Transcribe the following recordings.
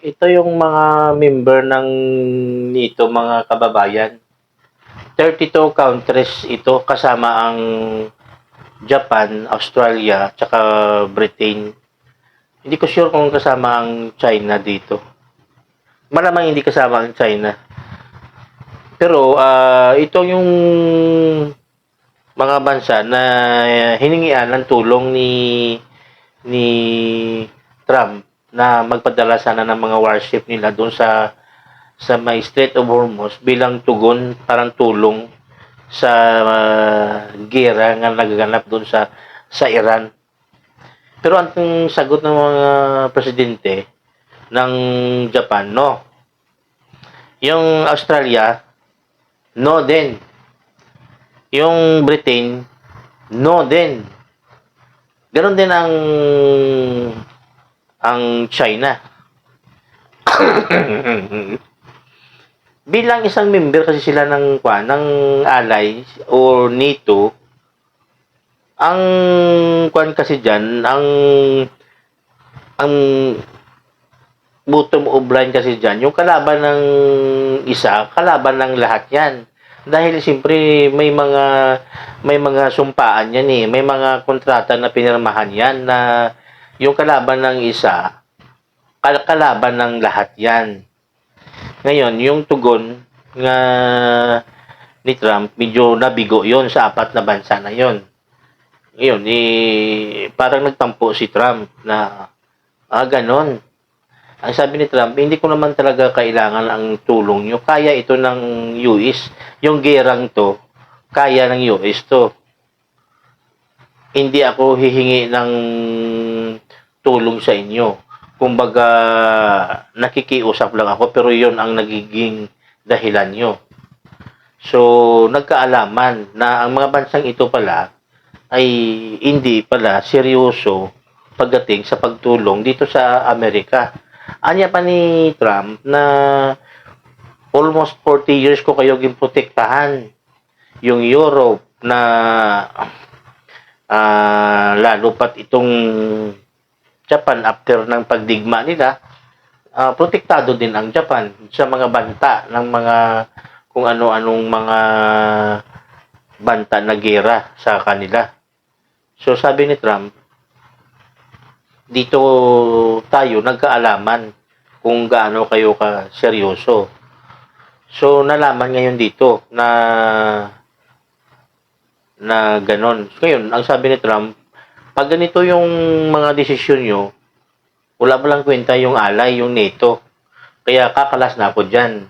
Ito yung mga member ng NATO, mga kababayan. 32 countries ito kasama ang Japan, Australia, tsaka Britain. Hindi ko sure kung kasama ang China dito. Malamang hindi kasama ang China. Pero ito yung mga bansa na hiningian ng tulong ni Trump na magpadala sana ng mga warship nila doon sa may Strait of Hormuz bilang tugon, parang tulong sa gera nga nagaganap doon sa Iran. Pero ang sagot ng mga presidente ng Japan, no. Yung Australia, no din. Yung Britain, no din. Ganon din ang China. Bilang isang member kasi sila ng ally or NATO, ang kasi diyan, ang bottom of line kasi diyan, yung kalaban ng isa, kalaban ng lahat 'yan. Dahil siyempre may mga sumpaan 'yan eh, may mga kontrata na pinirmahan 'yan na yung kalaban ng isa, kalaban ng lahat 'yan. Ngayon, yung tugon nga ni Trump, medyo nabigo yon sa apat na bansa na yon. Ngayon, parang nagtampo si Trump na, ganon. Ang sabi ni Trump, hindi ko naman talaga kailangan ang tulong nyo. Kaya ito ng US. Yung gerang to, kaya ng US to. Hindi ako hihingi ng tulong sa inyo. Kumbaga, nakikiusap lang ako, pero yon ang nagiging dahilan nyo. So, nagkaalaman na ang mga bansang ito pala ay hindi pala seryoso pagdating sa pagtulong dito sa Amerika. Anya pa ni Trump na almost 40 years ko kayo ginprotektahan. Yung Europe na lalo pat itong Japan after ng pagdigma nila, protektado din ang Japan sa mga banta ng mga kung ano-anong mga banta na gera sa kanila. So sabi ni Trump, dito tayo nagkaalaman kung gaano kayo ka seryoso. So nalaman ngayon dito na ganon. Ngayon, ang sabi ni Trump, pag ganito yung mga desisyon nyo, wala mo lang kwenta yung alay, yung NATO. Kaya kakalas na ako dyan.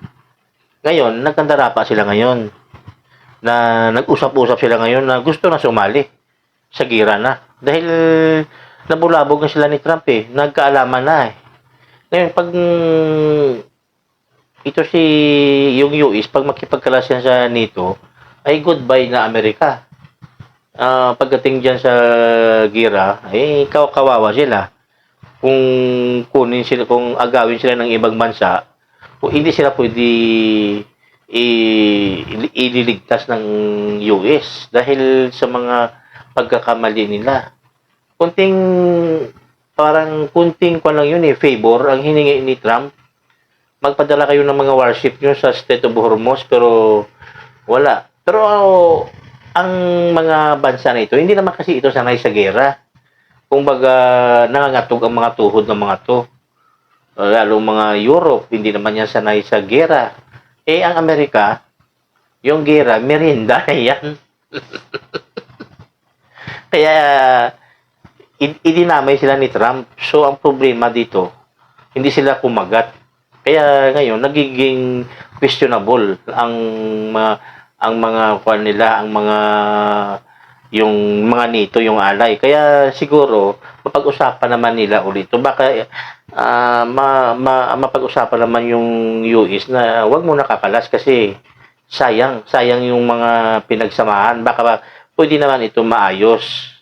Ngayon, nagkandara pa sila ngayon. Na nag-usap-usap sila ngayon na gusto na sumali sa gira na. Dahil nabulabog na sila ni Trump eh. Nagkaalaman na eh. Ngayon, pag ito yung US, pag makipagkalas yan sa NATO, ay goodbye na Amerika. Pagdating dyan sa gira, kawawa sila. Kung kunin sila, kung agawin sila ng ibang bansa, kung hindi sila pwede ililigtas ng US dahil sa mga pagkakamali nila. Kunting lang yun eh, favor ang hiningi ni Trump. Magpadala kayo ng mga warship nyo sa Strait of Hormuz, pero wala. Pero ang mga bansa na ito, hindi naman kasi ito sanay sa gera. Kumbaga, nangangatog ang mga tuhod ng mga to. Lalo mga Europe, hindi naman yan sanay sa gera. Ang Amerika, yung gera, merienda na yan. Kaya, idinamay sila ni Trump. So, ang problema dito, hindi sila kumagat. Kaya ngayon, nagiging questionable ang mga kuan nila, yung mga NATO, yung alay. Kaya siguro mapag-usapan naman nila ulit. Baka mapag-usapan naman yung US na wag mo nakakalas kasi sayang yung mga pinagsamahan. Baka pwede naman ito maayos.